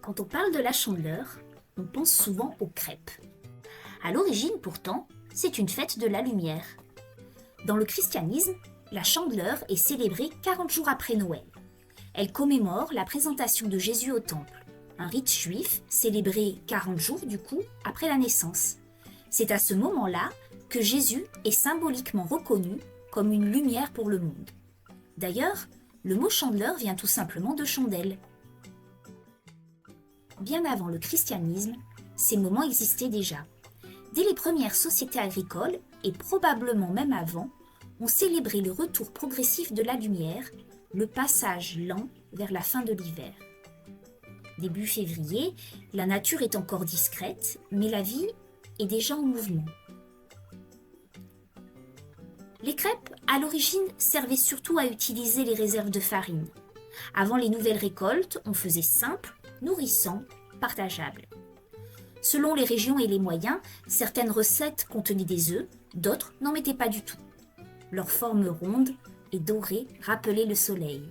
Quand on parle de la Chandeleur, on pense souvent aux crêpes. À l'origine, pourtant, c'est une fête de la lumière. Dans le christianisme, la Chandeleur est célébrée 40 jours après Noël. Elle commémore la présentation de Jésus au temple, un rite juif célébré 40 jours du coup après la naissance. C'est à ce moment-là que Jésus est symboliquement reconnu comme une lumière pour le monde. D'ailleurs, le mot chandeleur vient tout simplement de chandelle. Bien avant le christianisme, ces moments existaient déjà. Dès les premières sociétés agricoles, et probablement même avant, on célébrait le retour progressif de la lumière, le passage lent vers la fin de l'hiver. Début février, la nature est encore discrète, mais la vie est déjà en mouvement. Les crêpes, à l'origine, servaient surtout à utiliser les réserves de farine. Avant les nouvelles récoltes, on faisait simple, nourrissant, partageable. Selon les régions et les moyens, certaines recettes contenaient des œufs, d'autres n'en mettaient pas du tout. Leur forme ronde et dorée rappelait le soleil.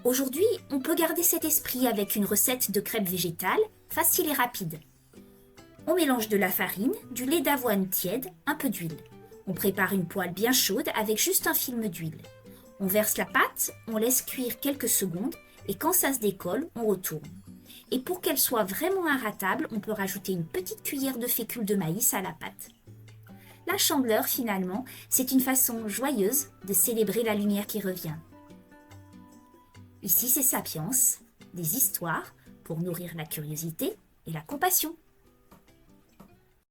Aujourd'hui, on peut garder cet esprit avec une recette de crêpes végétales, facile et rapide. On mélange de la farine, du lait d'avoine tiède, un peu d'huile. On prépare une poêle bien chaude avec juste un film d'huile. On verse la pâte, on laisse cuire quelques secondes et quand ça se décolle, on retourne. Et pour qu'elle soit vraiment inratable, on peut rajouter une petite cuillère de fécule de maïs à la pâte. La Chandeleur, finalement, c'est une façon joyeuse de célébrer la lumière qui revient. Ici, c'est Sapiens, des histoires pour nourrir la curiosité et la compassion.